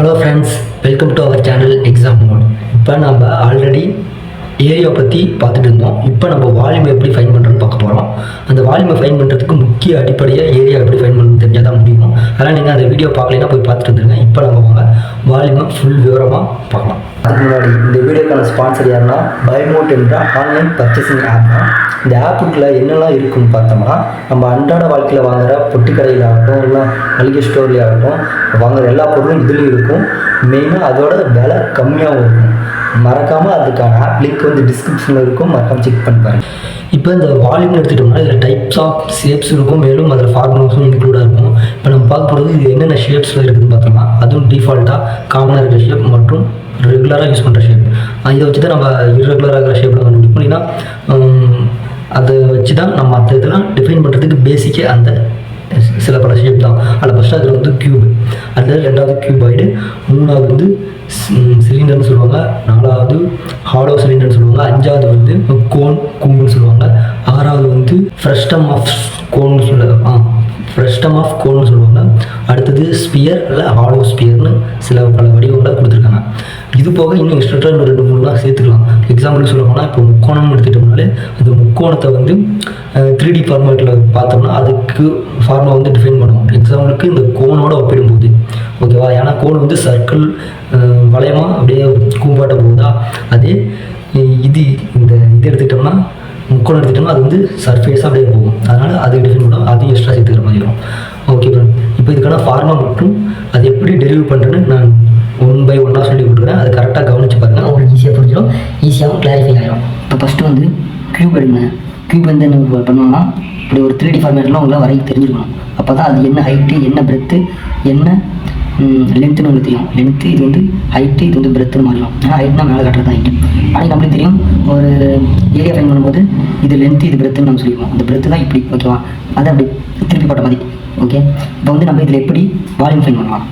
Hello friends, welcome to our channel exam mode. இப்போ நம்ம already area பற்றி பார்த்துட்டு இருந்தோம். இப்போ நம்ம வால்யூம் எப்படி ஃபைன் பண்ணுறதுன்னு பார்க்க போகிறோம். அந்த வால்யூமை ஃபைன் பண்ணுறதுக்கு முக்கிய அடிப்படையாக ஏரியா எப்படி ஃபைன் பண்ணணும்னு தெரிஞ்சால் தான் முடியும். அதனால் நீங்கள் அந்த வீடியோ பார்க்கலைன்னா போய் பார்த்துட்டு வந்துருங்க. இப்போ நம்ம வாங்க வால்யூமை ஃபுல் விவரமாக பார்க்கலாம். அதுக்கு முன்னாடி இந்த வீடியோக்கான ஸ்பான்சர் யாருன்னா பைமோட் என்ற ஆன்லைன் பர்ச்சேசிங் ஆப் தான். இந்த ஆப்புக்குள்ளே என்னெல்லாம் இருக்குன்னு பார்த்தோம்னா, நம்ம அன்றாட வாழ்க்கையில் வாங்குகிற பொட்டி கடையில் ஆகட்டும், இல்லை மளிகை ஸ்டோர்லேயே ஆகட்டும், வாங்குகிற எல்லா பொருளும் இதுலேயும் இருக்கும். மெயினாக அதோட விலை கம்மியாகவும் இருக்கும். மறக்காமல் அதுக்கான ஆப் லிங்க் வந்து டிஸ்கிரிப்ஷனில் இருக்கும், மறக்காமல் செக் பண்ணி பாருங்கள். இப்போ இந்த வால்யூம்னு எடுத்துக்கிட்டோம்னா இதில் டைப்ஸ் ஆஃப் ஷேப்ஸ் இருக்கும், மேலும் அதில் ஃபார்முலாஸும் இன்க்ளூடாக இருக்கும். இப்போ நம்ம பார்க்க போகிறது இது என்னென்ன ஷேப்ஸில் இருக்குதுன்னு பார்த்தோம்னா, அதுவும் டிஃபால்ட்டாக காமனாக இருக்கிற ஷேப் மற்றும் ரெகுலராக யூஸ் பண்ணுற ஷேப். இதை வச்சு தான் நம்ம இர்ரெகுலராக இருக்கிற ஷேப்பில் கண்டுபிடிப்போம். ஏன்னா அதை வச்சு தான் நம்ம மற்ற இதெல்லாம் டிஃபைன் பண்ணுறதுக்கு பேசிக்கே அந்த சில பல ஷேப் தான். அதில் ஃபஸ்ட்டு அதில் வந்து கியூப், அதில் ரெண்டாவது கியூபாய்டு, மூணாவது வந்து சிலிண்டர்னு சொல்லுவாங்க, நாலாவது ஹாலோ சிலிண்டர்னு சொல்லுவாங்க, அஞ்சாவது வந்து கோன் கூம்புன்னு சொல்லுவாங்க, ஆறாவது வந்து ஃப்ரெஸ்டம் ஆஃப் கோன்னு ஃப்ரெஸ்டம் ஆஃப் கோன்னு சொல்லுவாங்க, அடுத்தது ஸ்பியர் இல்லை ஹாலோ ஸ்பியர்னு சில பல வடிவங்களை கொடுத்துருக்காங்க. இது போக இன்னும் எக்ஸ்ட்ரா இன்னும் 2-3 சேர்த்துக்கலாம். எக்ஸாம்பிளுக்கு சொல்ல போனால் இப்போ முக்கோணம்னு எடுத்துக்கிட்டோம்னாலே அந்த முக்கோணத்தை வந்து 3D ஃபார்மேட்டில் பார்த்தோம்னா அதுக்கு ஃபார்முலா வந்து டிஃபைன் பண்ணுவோம். எக்ஸாம்பிளுக்கு இந்த கோனோட ஒப்பிடும்போது ஓகேவா, ஏன்னா கோன் வந்து சர்க்கிள் வளையமாக அப்படியே கூம்பாட்ட போகுதா, அதே இது எடுத்துக்கிட்டோம்னா முக்கோணம் எடுத்துக்கிட்டோம்னா அது வந்து சர்ஃபேஸாக அப்படியே போகும். அதனால் அது டிஃபைன் பண்ணுவோம், அதையும் எக்ஸ்ட்ரா சேர்த்துக்கிற மாதிரி இருக்கும். ஓகே ஃப்ரெண்ட், இப்போ இதுக்கான ஃபார்முலா மட்டும் அது எப்படி டெரிவ் பண்ணுறேன்னு நான் 1 by 1 சொல்லி கொடுக்குறேன். அது கரெக்டாக கவனித்து பாருங்கள், உங்களுக்கு ஈஸியாக புரிஞ்சிடும், ஈஸியாகவும் கிளாரிஃபை ஆகிடும். இப்போ ஃபஸ்ட்டு வந்து கியூப் எடுங்க. கியூப் வந்து என்ன பண்ணுவோம்னா, இப்படி ஒரு 3D ஃபார்மேட்லாம் உங்களால் வரைய தெரிஞ்சுக்கணும். அப்போ தான் அது என்ன ஹைட்டு, என்ன பிரெத்து, என்ன லென்த்துன்னு உங்களுக்கு தெரியும். லென்த்து இது வந்து ஹைட்டு, இது வந்து பிரெத்துன்னு மாறிடும். ஏன்னா ஹைட்னா மேலே கட்டுறது தான் ஹைட்டு. ஆனால் நம்மளுக்கு தெரியும் ஒரு ஏரியா ஃபைன் பண்ணும்போது இது லென்த்து இது பிரெத்துன்னு நம்ம சொல்லிடுவோம். அந்த பிரெத்து தான் இப்படி ஓகேவா, அதை அப்படி திருப்பி போட்ட மாதிரி. ஓகே, இப்போ வந்து நம்ம இதில் எப்படி வால்யூம் ஃபைன் பண்ணலாம்.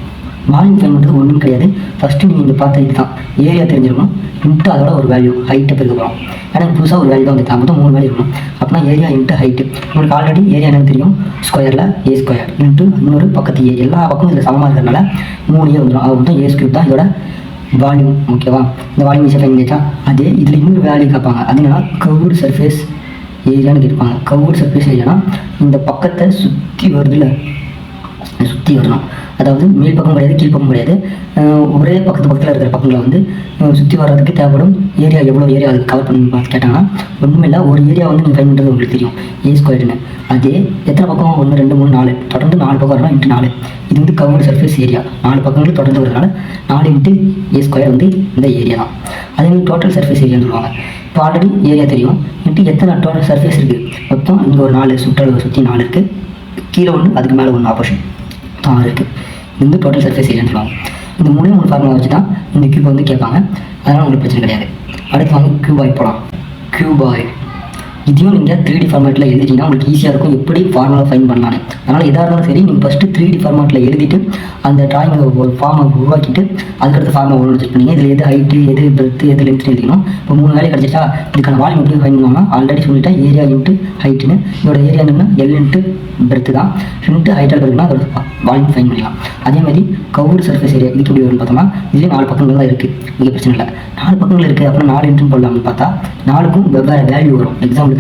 வால்யூம் ஃபைன் பண்ணுறது ஒன்றும் கிடையாது. ஃபஸ்ட்டு நீங்கள் இந்த பார்த்த இது தான் ஏரியா தெரிஞ்சிடணும், இன்ட்டு அதோட ஒரு வேல்யூ ஹைட்டை பெருக்க போகிறோம். எனக்கு புதுசாக ஒரு வேல்யூ தான் வந்து மொத்தம் 3 வேல்யூ இருக்கணும். அப்படின்னா ஏரியா இன்ட்டு ஹைட்டு. உங்களுக்கு ஆல்ரெடி ஏரியா என்னன்னு தெரியும், ஸ்கொயரில் ஏ ஸ்கொயர் இன்ட்டு இன்னொரு பக்கத்து ஏ, எல்லா பக்கமும் இதில் சமமாக இருக்கிறதுனால 3 வந்துடும். அது மொத்தம் ஏ ஸ்கியூப் தான் இதோட வால்யூம். ஓகேவா, இந்த வால்யூம் ஈஸியாக ஃபைன் பண்ணிச்சா. அதே இதில் இன்னொரு வேல்யூ கேட்பாங்க, அது என்னன்னா கர்வ்டு சர்ஃபேஸ் ஏரியான்னு கேட்பாங்க. கர்வ்டு சர்ஃபேஸ் ஏரியானா இந்த பக்கத்தை சுற்றி வருதுல்ல, சுற்றி வரணும். அதாவது மேல் பக்கம் கிடையாது, கீழ் பக்கம் கிடையாது, ஒரே பக்கத்தில் இருக்கிற பக்கங்களை வந்து சுற்றி வர்றதுக்கு தேவைப்படும் ஏரியா. எவ்வளோ ஏரியா அதுக்கு கவர் பண்ணி கேட்டாங்கன்னா ஒன்றுமே இல்லை, ஒரு ஏரியா வந்து நீங்கள் ஃபைன் பண்ணுறது உங்களுக்கு தெரியும் ஏ ஸ்கொயர்டுன்னு. அதே எத்தனை பக்கம் 1 2 3 4 தொடர்ந்து 4 பக்கம் வரணும் இன்ட்டு 4. இது வந்து கவர்டு சர்ஃபேஸ் ஏரியா. 4 பக்கங்களும் தொடர்ந்து வரதுனால 4 இன்ட்டு ஏ ஸ்கொயர் வந்து இந்த ஏரியா தான். அதே மாதிரி டோட்டல் சர்ஃபேஸ் ஏரியான்னு சொல்லுவாங்க. இப்போ ஆல்ரெடி ஏரியா தெரியும், இன்ட்டு எத்தனை டோட்டல் சர்ஃபேஸ் இருக்குது. மொத்தம் இங்கே ஒரு 4 சுற்றளவு சுற்றி 4 இருக்குது, கீழே 1 அதுக்கு மேலே 1 ஆப்போசிட் தான் இருக்குது. இது வந்து டோட்டல் சர்ஃபேஸ் ஏரியான்னு சொல்லுவாங்க. இந்த 3 ஃபார்முலா வச்சு தான் இந்த கியூப் வந்து கேட்பாங்க. அதனால் உங்களுக்கு பிரச்சனை கிடையாது. அடுத்து வாங்க கியூபாய் போகலாம். கியூபாய் இதையும் நீங்கள் 3D ஃபார்மேட்டில் எழுதிட்டீங்கன்னா உங்களுக்கு ஈஸியாக இருக்கும் எப்படி ஃபார்முலா ஃபைன் பண்ணலான்னு. அதனால் எதாக இருந்தாலும் சரி, நீங்கள் ஃபஸ்ட்டு 3D ஃபார்மேட்டில் எழுதிட்டு அந்த டிராயிங்கை ஒரு ஃபார்மை உருவாக்கிட்டு அதுக்கடுத்து ஃபார்மை ஒன்று வச்சு பண்ணீங்க. இதில் எது ஹைட்டு, எது பிரெத்து, எது லென்த்து எழுதிக்கணும். இப்போ 3 வேலை கிடச்சிட்டா இதுக்கான வால்யூம் எப்படி ஃபைன் பண்ணுவாங்கன்னா ஆல்ரெடி சொல்லிட்டேன், ஏரியா இன்ட்டு ஹைட்டுன்னு. இதோட ஏரியா என்னன்னா எல் இன்ட்டு பிரெத்து தான், இன்ட்டு ஹைட்டாக இருக்குன்னா அதோட வால்யூம் ஃபைன் பண்ணிக்கலாம். அதே மாதிரி கர்வ்டு சர்ஃபேஸ் ஏரியா இதுக்கு எப்படி வரும்னு பார்த்தோம்னா, இதுலேயே 4 பக்கங்கள் தான் இருக்குது, இங்கே பிரச்சனை இல்லை. 4 பக்கங்கள் இருக்குது அப்படின்னா 4 இன்ட்டுன்னு போடலாம்னு பார்த்தா 4க்கும் வெவ்வேறு வேல்யூ வரும். எக்ஸாம்பிளுக்கு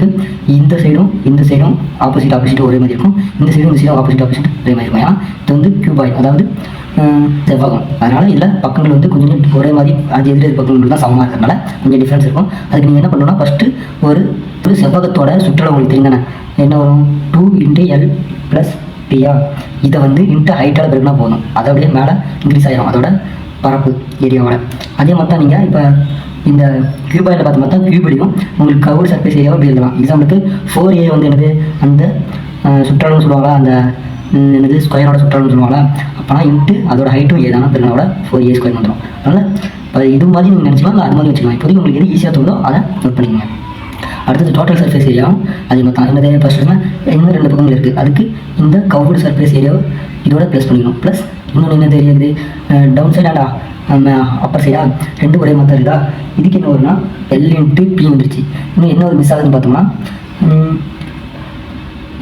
இந்த சைடும் ஆப்போசிட் ஒரே மாதிரி இருக்கும், இந்த சைடும் ஆப்போசிட் ஒரே மாதிரி இருக்கும். ஏன்னா இது வந்து கியூபாய், அதாவது செவ்வகம். அதனால் இதில் பக்கங்கள் வந்து கொஞ்சம் ஒரே மாதிரி, அது எதிர் பக்கங்கள் தான் சமமாக இருக்கிறதுனால கொஞ்சம் டிஃப்ரென்ஸ் இருக்கும். அதுக்கு நீங்கள் என்ன பண்ணணும்னா ஃபஸ்ட்டு ஒரு செவ்வகத்தோட சுற்றளவு உங்களுக்கு தெரியுதானே, என்ன வரும் 2 × L + P. இதை வந்து இன்ட்டு ஹைட்டால் பெருக்கினா போதும், அதை அப்படியே மேலே இன்க்ரீஸ் ஆகிடும் அதோட பரப்பு ஏரியாவோட. அதே மாதிரி தான் நீங்கள் இப்போ இந்த கியூபாயில் பார்த்தா கியூபடியும் உங்களுக்கு கர்வ்டு சர்ஃபேஸ் ஏரியாவும் இப்படி எழுதலாம். எக்ஸாம்பிளுக்கு 4A வந்து என்னது அந்த சுற்றளவுன்னு சொல்லுவாங்களா, அந்த என்னது ஸ்கொயரோட சுற்றளவுன்னு சொல்லுவாங்களா. அப்போனா இன்ட்டு அதோட ஹைட்டும் ஏதானா பெருனோட 4A ஸ்கொயர் வந்துடும். அதனால் இது மாதிரி நீங்கள் நினச்சிக்கலாம், இல்லை அது மாதிரி வச்சுக்கலாம். இப்போதைக்கு உங்களுக்கு எது ஈஸியாக தோணுதோ அதை நோட் பண்ணிக்கோங்க. அடுத்தது டோட்டல் சர்ஃபேஸ் ஏரியாவும் அதே மாதிரி தான். என்னது ஃபஸ்ட்டுனா இன்னும் 2 பக்கங்கள் இருக்குது, அதுக்கு இந்த கர்வ்டு சர்ஃபேஸ் ஏரியாவை இதோட ப்ளஸ் பண்ணிக்கணும். ப்ளஸ் இன்னொன்று என்ன தெரியுது, டவுன் சைடாடா அப்பர் சைடா 2 ஒரே மாதிரி இருக்குதா. இதுக்கு என்ன வரும்னா எல் இன்ட்டு பி வந்துருச்சு. இன்னும் என்ன ஒரு மிஸ் ஆகுதுன்னு பார்த்தோம்னா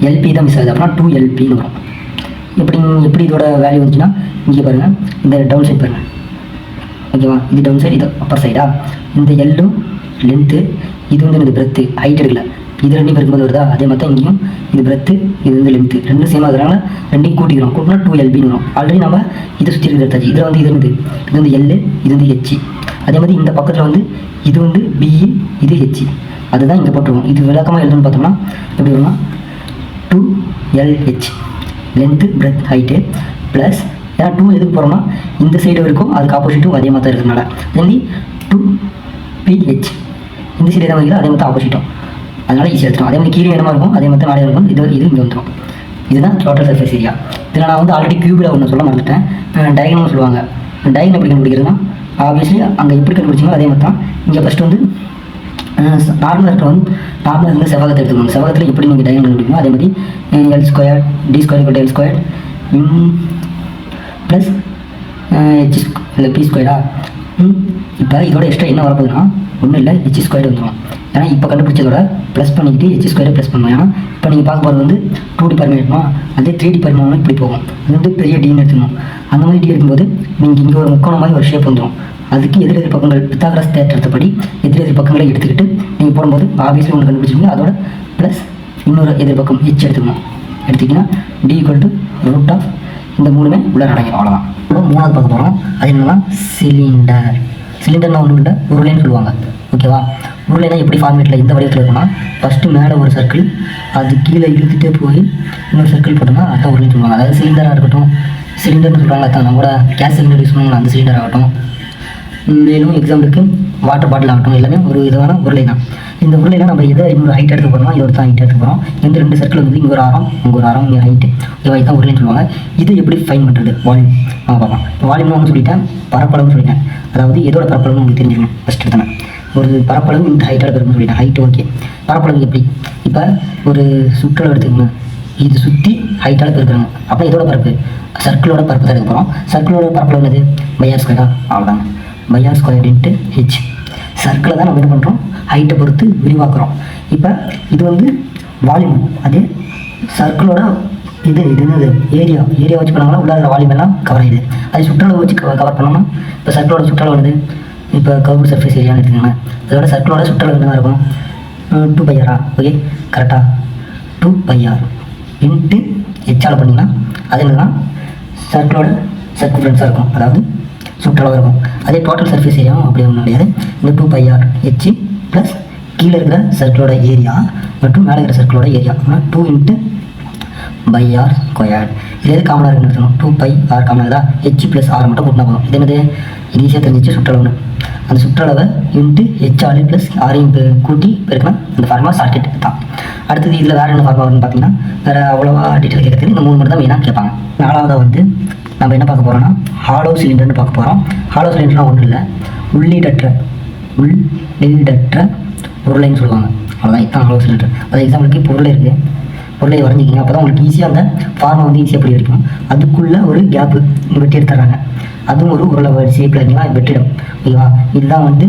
எல்பி தான் மிஸ் ஆகுது. அப்படின்னா 2LPன்னு வரும். எப்படி இதோட வேல்யூ வந்துச்சுன்னா இங்கே பாருங்கள், இந்த டவுன் சைட் பாருங்கள், ஓகேவா. இது டவுன் சைடு, இது அப்பர் சைடா. இந்த எல்லும் லென்த்து, இது வந்து எனக்கு பிரெத்து, ஹைட் எடுக்கல. இது ரெண்டையும் பெருக்கும்போது வருதா, அதே மாதிரி தான் இங்கேயும் இது பிரெத்து, இது வந்து லென்த்து, ரெண்டும் சேமாக இருக்கிறாங்க. ரெண்டையும் கூட்டிக்கிறோம், கூட்டினா 2LB வரும். ஆல்ரெடி நம்ம இதை சுற்றி இருக்கிற எடுத்தாச்சு. இதில் வந்து இது வந்து L, இது வந்து H. அதே மாதிரி இந்த பக்கத்தில் வந்து இது வந்து BE, இது H. அதுதான் இங்கே போட்டுருவோம். இது விளக்கமாக எழுதுன்னு பார்த்தோம்னா எப்படி வரும்னா 2LH length breadth height plus, ஏன்னா 2 எதுக்கு போகிறோம்னா இந்த சைடு இருக்கும், அதுக்கு ஆப்போசிட்டும் அதே மாதிரி தான் இருக்கிறதுனால தென் 2PH இந்த சைடு எதாவது வைக்கிறோம், அதே மாதிரி ஆப்போசிட்டும், அதனால ஈஸியாக எடுத்துரும். அதே மாதிரி கீழே இடமா இருக்கும், அதே மாதிரி நாளே இருக்கும். இது இங்கே வந்துடும். இதுதான் டோட்டல் சர்ஃபேஸ் ஏரியா. இதில் நான் வந்து ஆல்ரெடி கியூபில் ஒன்று சொல்ல மறந்துட்டேன், டயகனல் சொல்லுவாங்க. டயகனல் எப்படி கண்டுபிடிக்கிறதுனா ஆப்வியஸ்லி அங்கே எப்படி கண்டுபிடிச்சிங்களோ அதே மாதிரி தான் இங்கே ஃபஸ்ட்டு வந்து நார்மலாக இருந்து செவ்வகத்தை எடுத்துக்கணும். செவ்வகத்தில் எப்படி நீங்கள் டயகனல் கண்டுபிடிக்கணும், அதே மாதிரி L² D² L² plus H இல்லை P². இப்போ இதோட எக்ஸ்ட்ரா என்ன வரப்போகுதுன்னா ஒன்றும் இல்லை, H² வந்துடும். ஏன்னா இப்போ கண்டுபிடிச்சதோட ப்ளஸ் பண்ணிக்கிட்டு H² ப்ளஸ் பண்ணணும். ஏன்னா இப்போ நீங்கள் பார்க்க போகிறது வந்து 2D பரிமாணமா, அதே 3D பரிமாணம் இப்படி போகும். அது வந்து பெரிய டீன்னு எடுத்துக்கணும். அந்த மாதிரி டி எடுக்கும்போது நீங்கள் இங்கே ஒரு முக்கோணம் மாதிரி ஒரு ஷேப் வந்துடும். அதுக்கு எதிரெதிர் பக்கங்கள் பித்தாகரஸ் தேற்றப்படி எதிரெதிர் பக்கங்களை எடுத்துக்கிட்டு நீங்கள் போடும்போது ஆப்வியஸ்லி ஒன்று கண்டுபிடிச்சிங்க. அதோட ப்ளஸ் இன்னொரு எதிர்பக்கம் H எடுத்துக்கணும். எடுத்திங்கன்னா D √, இந்த மூணுமே உள்ள அடங்கிடும். அவ்வளோதான். இப்போ மூணாவது பார்க்க போகிறோம். அது என்னன்னா சிலிண்டர். சிலிண்டர்னா ஒன்றும் இல்லை, உருளைன்னு சொல்லுவாங்க. ஓகேவா. உருளைனா எப்படி ஃபார்மேட்டில் எந்த வடிவத்தில் இருக்குன்னா ஃபஸ்ட்டு மேலே ஒரு சர்க்கிள், அது கீழே இழுத்துட்டே போய் இன்னொரு சர்க்கிள் போட்டோம்னா அதான் உருளைன்னு சொல்லுவாங்க. அதாவது சிலிண்டராக இருக்கட்டும், சிலிண்டர்னு சொல்கிறாங்க, அதான் நம்ம கூட கேஸ் சிலிண்டர் யூஸ் பண்ணுவாங்க, அந்த சிலிண்டர் ஆகட்டும். மேலும் எக்ஸாம்பிளுக்கு வாட்டர் பாட்டில் ஆகட்டும், எல்லாமே ஒரு விதமான உருளை தான். இந்த உருளையில் நம்ம எதை இன்னொரு ஹைட் எடுத்து போகிறோமோ இது ஒரு தான் ஹைட் எடுத்து போகிறோம். இந்த 2 சர்க்கிள் வந்து இங்கே ஒரு ஆரம், இங்கே ஒரு ஆரம், இங்கே ஹைட்டு, இவை தான் உருளைன்னு சொல்லுவாங்க. இது எப்படி ஃபைன் பண்ணுறது, வால்யூம் பார்க்கலாம். வால்யூம்னு ஒன்று சொல்லிட்டேன், பரப்பளவுன்னு சொல்லிட்டேன். அதாவது எதோட பரப்பளவுன்னு உங்களுக்கு தெரிஞ்சுக்கணும். ஃபஸ்ட்டு தானே ஒரு பரப்பளவு இந்த ஹைட்டோட பெருக்குன்னு சொல்லிட்டேன். Height okay. பரப்பளவு எப்படி, இப்போ ஒரு சுற்றளவு எடுத்துக்கணும், இது சுற்றி ஹைட்டால் பெருக்குறாங்க. அப்போ இதோட பரப்பு சர்க்கிளோட பரப்பு தான் எடுக்க போகிறோம். சர்க்கிளோட பரப்பளவு என்னது, R². அவ்வளோதாங்க, R² × H. சர்க்கிளை தான் நம்ம என்ன பண்ணுறோம், ஹைட்டை பொறுத்து விரிவாக்குறோம். இப்போ இது வந்து வால்யூம், அதே சர்க்கிளோட இது என்னது ஏரியா வச்சு பண்ணாங்கன்னா உள்ள வால்யூம் எல்லாம் கவர் ஆகிடுது. அது சுற்றளவு வச்சு கவர் பண்ணோம்னா இப்போ சர்க்கிளோட சுற்றளவு வந்து இப்போ கர்வ் சர்ஃபேஸ் ஏரியான்னு எடுத்துக்கோங்க. அதோட சர்க்கிளோட சுற்றளவு என்ன இருக்கும், 2πr. ஓகே கரெக்டாக, 2πr × H பண்ணிங்கன்னா அது என்னன்னா சர்க்கிளோட சர்க்குஃபரன்ஸாக இருக்கும், அதாவது சுற்றளவு இருக்கும். அதே டோட்டல் சர்ஃபேஸ் ஏரியாவும் அப்படி ஒன்றும் கிடையாது. இந்த 2πr H ப்ளஸ் கீழே இருக்கிற சர்க்கிளோட ஏரியா மற்றும் மேலே இருக்கிற சர்க்கிளோட ஏரியா, ஆனால் 2 × r². இது எது காமனாக இருக்குன்னு எடுத்துக்கணும், 2πr காமனாக தான், H + r மட்டும் கூட்டினா போதும். இது என்னது, இது ஈஸியாக தெரிஞ்சிச்சு சுற்றளவுன்னு. அந்த சுற்றளவை H + r கூட்டி பெருக்கினா அந்த ஃபார்முலா ஷார்ட்கட் தான். அடுத்தது இதில் வேறு என்ன ஃபார்முலா வரும்னு பார்த்தீங்கன்னா வேறு அவ்வளோவா டீட்டெயில் கேட்குறது, இந்த 3 மட்டும் தான் மெயினாக கேட்பாங்க. நாலாவதாக வந்து நம்ம என்ன பார்க்க போகிறோம்னா ஹாலோ சிலிண்டர்னு பார்க்க போகிறோம். ஹாலோ சிலிண்டர்னால் ஒன்றும் இல்லை, உள்ளீடற்ற உருளைன்னு சொல்லுவாங்க. அவ்வளோதான், இதுதான் ஹாலோ சிலிண்டர். அது எக்ஸாம்பிளுக்கு இப்போ உருளை இருக்குது, உருளையை வரைஞ்சிக்கிங்க. அப்போ தான் உங்களுக்கு ஈஸியாக அந்த ஃபார்மை வந்து ஈஸியாக புரிய வைக்கும். அதுக்குள்ளே ஒரு கேப்பு வெட்டி எடுத்துறாங்க, அதுவும் ஒரு உருளை ஷேப்பில் இருந்தீங்கன்னா வெட்டிடும். ஓகேவா. இதுதான் வந்து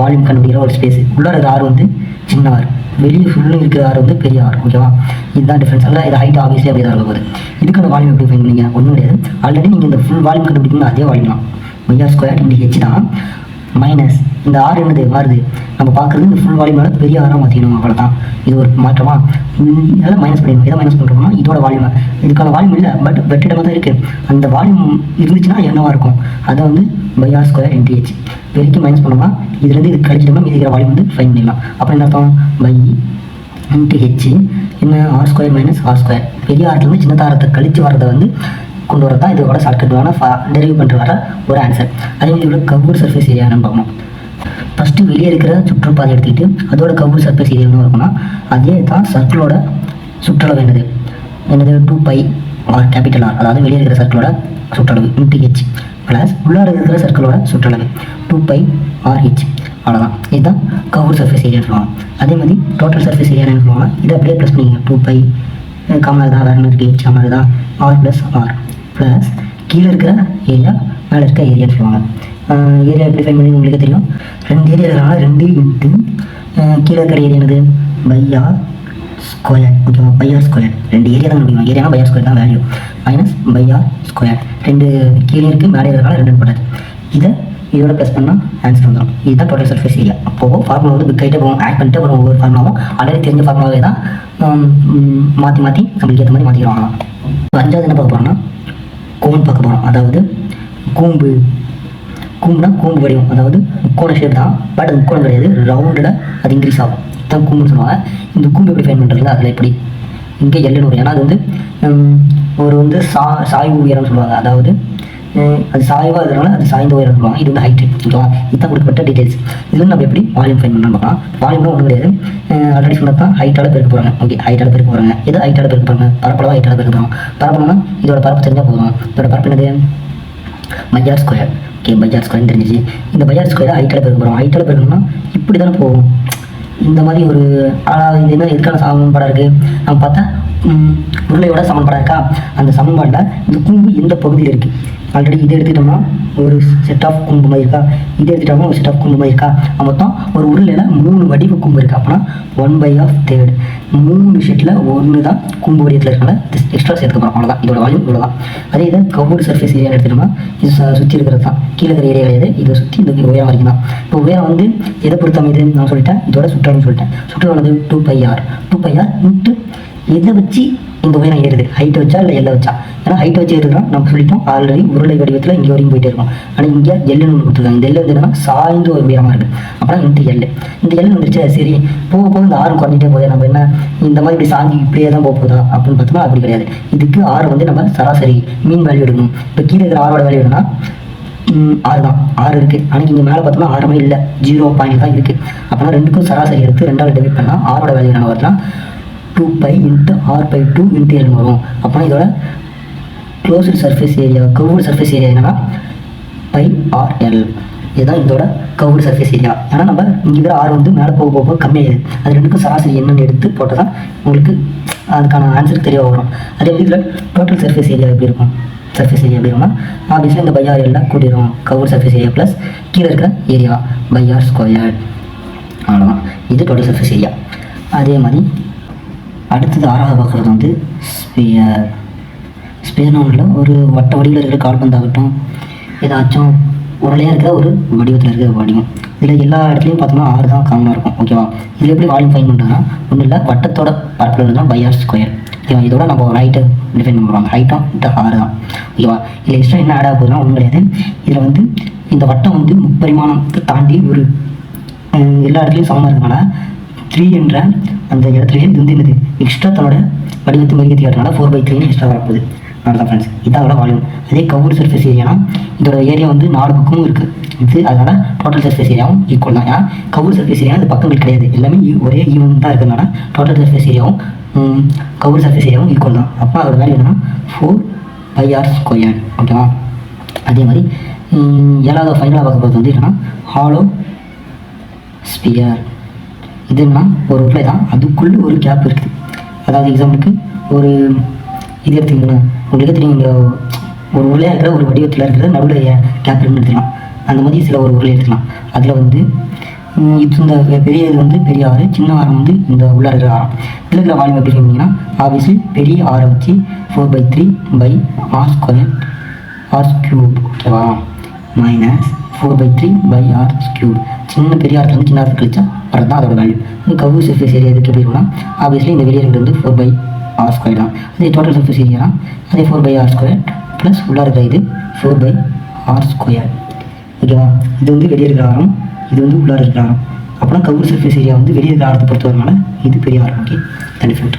வால்யூம் கண்டுபிடிக்கிற ஒரு ஸ்பேஸ். உள்ளே இருக்கிற ஆறு வந்து சின்ன ஆறு, வெளியே ஃபுல்லும் இருக்கிற ஆறு வந்து பெரிய ஆறு. ஓகேவா. இதுதான் டிஃப்ரென்ஸ். அதில் இது ஹைட் ஆப்வியஸ்லி அப்படி தான் இருக்க போகுது. இதுக்கான வால்யூம் எப்படி ஃபைன் பண்ணீங்க, ஒன்றும் கிடையாது. ஆல்ரெடி நீங்கள் இந்த ஃபுல் வால்யூம் கண்டுபிடிக்கணும், அதே வால்யூம் தான், R² × H தான். மைனஸ் இந்த ஆறு என்னது மாறுது, நம்ம பார்க்குறது இந்த ஃபுல் வால்யூமோட பெரிய ஆறாக மாற்றிக்கணும். அவ்வளோ தான், இது ஒரு மாற்றமா. இதெல்லாம் மைனஸ் பண்ணிடணும். எதை மைனஸ் பண்ணுறோம்னா இதோட வால்யூம். இதுக்கான வால்யூம் இல்லை, பட் வெற்றிடமாக தான் இருக்குது. அந்த வால்யூம் இருந்துச்சுன்னா என்னவாக இருக்கும், அதை வந்து R² × H வரைக்கும் மைனஸ் பண்ணோம்னா இதுலேருந்து இது கழிச்சிட்டோம்னா மீதி இருக்கிற வால்யூம் வந்து ஃபைன் பண்ணிடலாம். அப்போ என்ன அர்த்தம், × H என்ன R² - R². பெரிய ஆரத்துலேருந்து சின்ன தாரத்தை கழித்து வரதை வந்து கொண்டு வரதான் இதோட ஷார்ட்கட்டான டெரிவ் பண்ணுற வர ஒரு ஆன்சர். அதே மாதிரி இதோட கர்வ் சர்ஃபேஸ் ஏரியான்னு பார்க்கணும். ஃபஸ்ட்டு வெளியே இருக்கிற சுற்றுப்பாதை எடுத்துக்கிட்டு அதோட கர்வ் சர்ஃபேஸ் ஏரியா என்ன இருக்குன்னா அதே தான் சர்க்கிளோட சுற்றளவு என்னது 2πr R, அதாவது வெளியே இருக்கிற சர்க்கிளோட சுற்றளவு × H ப்ளஸ் உள்ளார இருக்கிற சர்க்கிளோட சுற்றளவு 2πrH. அவ்வளோதான், இதுதான் கர்வ் சர்ஃபேஸ் ஏரியான்னு சொல்லுவாங்க. அதே மாதிரி டோட்டல் சர்ஃபேஸ் ஏரியான்னு சொல்லுவாங்க. இதை அப்படியே ப்ளஸ் பண்ணிங்க, 2π காமனாக தான், வேறு என்ன இருக்குது, H காமனாக தான், R + R ப்ளஸ் கீழே இருக்கிற ஏரியா மேலே இருக்க ஏரியான்னு சொல்லுவாங்க. ஏரியா எப்படி ஃபைன் பண்ணி உங்களுக்கு தெரியும், 2 ஏரியா இருக்கிறனால 2 × கீழே இருக்கிற ஏரியா என்னது R². ஓகேவா, R². 2 ஏரியா தான் முடியும், ஏரியானா R² தான் வேல்யூ, மைனஸ் R². 2 கீழே இருக்குது மேலே இருக்கிறனால 2 போட்டாச்சு. இதை இதோட ப்ளஸ் பண்ணால் ஆன்சர் வந்துடும். இதுதான் டோட்டல் சர்ஃபேஸ் ஏரியா. அப்போது ஃபார்முலா வந்து பிக் ஆகிட்டே போகும், ஆட் பண்ணிட்டு அப்புறம் ஒவ்வொரு ஃபார்முலாவும் ஆல்ரெடி தெரிஞ்ச ஃபார்முலாவே தான் மாற்றி நம்மளுக்கு ஏற்ற மாதிரி மாற்றிடுவாங்க. இப்போ 5வது என்ன பார்க்க போகிறோம்னா கோன் பார்க்க போகிறோம். அதாவது கூம்புனா கூம்பு வடிவம், அதாவது முக்கோண ஷேப் தான், பட் அது முக்கோணம் கிடையாது, ரவுண்டில் அது இன்க்ரீஸ் ஆகும், தான் கூம்புன்னு சொல்லுவாங்க. இந்த கூம்பு எப்படி ஃபைன் பண்ணுறது, அதில் எப்படி இங்கே எல்லுன்னு வரும். ஏன்னா அது வந்து ஒரு வந்து சாய்வு உயரம்னு சொல்லுவாங்க. அதாவது அது சாய்வாக இருக்கிறனால அது சாய்ந்த உயரம் சொல்லுவாங்க. இது வந்து ஹைட்டு. ஓகேவா, இதுதான் கொடுக்கப்பட்ட டீட்டெயில்ஸ். இது வந்து நம்ம எப்படி வால்யூம் ஃபைன் பண்ணலாம் பார்க்கலாம். வால்யூம்னா ஒன்றும் கிடையாது, ஆல்ரெடி சொன்னது தான், ஹைட்டால் பெருக்க போகிறாங்க. ஓகே, ஹைட்டால் பெருக்க போகிறாங்க. எது ஹைட்டால் பெருக்க போகிறாங்க, பரப்பளவாக ஹைட்டால் பெருக்க போகிறோம். பரப்பளவுனா இதோட பரப்பு தெரிஞ்சால் போதும். இதோட பரப்பு என்னது, பையார் ஸ்கொயர். ஓகே, பையார் ஸ்கொயர்னு தெரிஞ்சிச்சு. இந்த பையார் ஸ்கொயரை ஹைட்டால் பெருக்க போகிறோம். ஹைட்டால் பெருக்கணும்னா இப்படி தானே போகும். இந்த மாதிரி ஒரு இது என்ன எதுக்கான சமன்பாடாக இருக்குது நம்ம பார்த்தா, உருளையோட சமன்பாடாக இருக்கா. அந்த சமன்பாட்டில் இந்த கூம்பு எந்த பகுதியில் இருக்குது, ஆல்ரெடி இதை எடுத்துக்கிட்டோம்னா ஒரு செட் ஆஃப் கூம்பு மாதிரி இருக்கா, இதை எடுத்துக்கிட்டோம்னா ஒரு செட் ஆஃப் கூம்பு மாதிரி இருக்கா. மொத்தம் ஒரு உருளையில் 3 வடிவ கூம்பு இருக்குது. அப்படின்னா 1/3 3 ஷீட்டில் 1 தான் கூம்பு வடிவத்தில் இருக்கனால எக்ஸ்ட்ரா சேர்த்துக்கணும். அவ்வளோதான், இதோட வால்யூம் இவ்வளோதான். அதே இதை கவுர்டு சர்ஃபேஸ் ஏரியா எடுத்துக்கிட்டோம்னா இது சுற்றி இருக்கிறது தான், கீழே இருக்கிற ஏரியா கிடையாது, இதை சுற்றி இந்த உயரம் வரைக்கும் தான். இப்போ உயரம் வந்து எதை பொறுத்த அமைது நான் சொல்லிட்டேன், இதோட சுற்றளவுன்னு சொல்லிட்டேன். சுற்றளவு 2πr இன்ட்டு எதை வச்சு இந்த உயரம் ஏறுது, ஹைட்டை வச்சா இல்லை எல்லை வச்சா. ஏன்னா ஹைட்டை வச்சு ஏறுதுன்னா நம்ம சொல்லிட்டோம் ஆல்ரெடி உருளை வடிவத்தில் இங்கே வரைக்கும் போயிட்டே இருக்கும். ஆனால் இங்கே எல்லுன்னு கொடுத்துருக்காங்க. இந்த எல்லை வந்து என்னன்னா சாய்ந்து ஒரு உயரமாக இருக்குது. அப்புறம் இந்த எல்லை வந்துருச்சு. சரி, போக இந்த ஆரம் குறைஞ்சிட்டே போதே, நம்ம என்ன இந்த மாதிரி இப்படி சாஞ்சி இப்படியே தான் போகுதா அப்படின்னு பார்த்தோம்னா அப்படி கிடையாது. இதுக்கு ஆறு வந்து நம்ம சராசரி மீன் வேல்யூ எடுக்கணும். இப்போ கீழே இருக்கிற ஆரோட வேல்யூ என்னன்னா 6 தான், 6 இருக்குது. ஆனால் இங்கே மேலே பார்த்தோம்னா 6 இல்லை, 0 தான் இருக்குது. அப்படின்னா ரெண்டுக்கும் சராசரி எடுத்து 2ஆல் டிவைட் பண்ணால் ஆரோட வேல்யூ என்ன வரலாம், 2π × r/2 × l வரும். அப்புறம் இதோட closed surface area, curved surface area என்னன்னா πrl. இதுதான் இதோட கர்வ்டு சர்ஃபேஸ் ஏரியா. ஏன்னா நம்ம இங்கே இருக்கிற ஆர் வந்து மேலே போக போக கம்மியாகுது. அது ரெண்டுக்கும் சராசரி என்னென்னு எடுத்து போட்டால் தான் உங்களுக்கு அதுக்கான ஆன்சர் தெரிய வரும். அதே மாதிரி இதில் டோட்டல் சர்ஃபேஸ் ஏரியா எப்படி இருக்கும், சர்ஃபேஸ் ஏரியா எப்படி இருக்கும்னா ஆப்வியஸ்லி இந்த பையார் எல்லாம் கூட்டிடும். கர்வ்டு சர்ஃபேஸ் ஏரியா ப்ளஸ் கீழே இருக்கிற ஏரியா பையார் ஸ்கொயர். அவ்வளோதான், இது டோட்டல் சர்ஃபேஸ் ஏரியா. அதே மாதிரி அடுத்தது 6வது பார்க்குறது வந்து ஸ்பியர்னா ஒன்றில் ஒரு வட்ட வடிவில் இருக்கிற கால்பந்தாகட்டும், ஏதாச்சும் உருளையாக இருக்கிற ஒரு வடிவத்தில் இருக்கிற வடிவம். இதில் எல்லா இடத்துலையும் பார்த்தோம்னா 6 தான் காமனாக இருக்கும். ஓகேவா, இதில் எப்படி வால்யூம் ஃபைன் பண்ணுறதுனா ஒன்றும் இல்லை, வட்டத்தோட பரப்பில் இருந்தால் பையார் ஸ்கொயர். ஓகேவா, இதோட நம்ம ஒரு ஹைட்டை டிஃபைன் பண்ணுவாங்க. ஹைட்டும் இந்த 6 தான். ஓகேவா, இதில் எக்ஸ்ட்ரா என்ன ஆட் ஆக போகுதுன்னா ஒன்றும் கிடையாது. இதில் வந்து இந்த வட்டம் வந்து முப்பரிமாணத்தை தாண்டி ஒரு எல்லா இடத்துலையும் சமமாக இருக்கனால 3 என்ற அந்த இடத்துலையே இது வந்து என்னது எக்ஸ்ட்ரா தன்னோட வடிவத்தை மதிக்கத்தி காட்டுறதுனால 4/3 எக்ஸ்ட்ரா வரப்போகுது. அவ்வளோதான் ஃப்ரெண்ட்ஸ், இதான் அதோட வால்யூம். அதே கர்வ்டு சர்ஃபேஸ் ஏரியானா இதோட ஏரியா வந்து 4 பக்கமும் இருக்குது. இது அதனால் டோட்டல் சர்ஃபேஸ் ஏரியாவும் ஈக்குவல் தான். ஏன்னா கர்வ்டு சர்ஃபேஸ் ஏரியா இந்த பக்கங்கள் கிடையாது, எல்லாமே ஒரே ஈவன் தான் இருக்கிறதுனால டோட்டல் சர்ஃபேஸ் ஏரியாவும் கர்வ்டு சர்ஃபேஸ் ஏரியாவும் ஈக்குவல் தான். அப்போ அதோட வேல்யூ என்னன்னா 4πr². ஓகேவா, அதே மாதிரி 7வது ஃபைனலாக பார்க்க போகிறது வந்து என்னன்னா ஹாலோ ஸ்பியர். இது என்னன்னா ஒரு உருளை தான், அதுக்குள்ளே ஒரு கேப் இருக்குது. அதாவது எக்ஸாம்பிளுக்கு ஒரு இது எடுத்துக்கிங்கன்னா உங்களுக்கு தெரியும், இங்கே ஒரு உருளையாக இருக்கிற ஒரு வடிவத்தில் இருக்கிற நடுவில் கேப் இருக்குன்னு எடுத்துக்கலாம். அந்த மாதிரி சில ஒரு உருளை எடுத்துக்கலாம். அதில் வந்து இப்போ இந்த பெரிய இது வந்து பெரிய ஆறு, சின்ன ஆரம் வந்து இந்த உள்ள இருக்கிற ஆரம். இதில் இருக்கிற வால்யூம் எப்படி சொன்னீங்கன்னா ஆப்வியஸ்லி பெரிய ஆரை வச்சு 4/3/r², r³. ஓகேவா, மைனஸ் 4/3/r³. சின்ன பெரிய ஆரத்தில் வந்து சின்ன ஆரத்தில் கழிச்சா வரது தான் அதோட வேல்யூ. இந்த கர்வ்டு சர்ஃபேஸ் ஏரியா எதுக்கு எப்படி இருக்குன்னா ஆப்வியஸ்லி இந்த வெளியே இருக்கிறது வந்து 4/r² தான். அதே டோட்டல் சர்ஃபேஸ் ஏரியா அதே 4/r² ப்ளஸ் உள்ளே இருக்கிற இது 4/r². ஓகேவா, இது வந்து வெளியே இருக்கிற ஆரம், இது வந்து உள்ளார இருக்கிற ஆரம். அப்புறம் கர்வ்டு சர்ஃபேஸ் ஏரியா வந்து வெளியே இருக்கிற ஆரத்தை பொறுத்த வரனால இது பெரிய ஆரம். ஓகே, தனி ஃபில்ட்.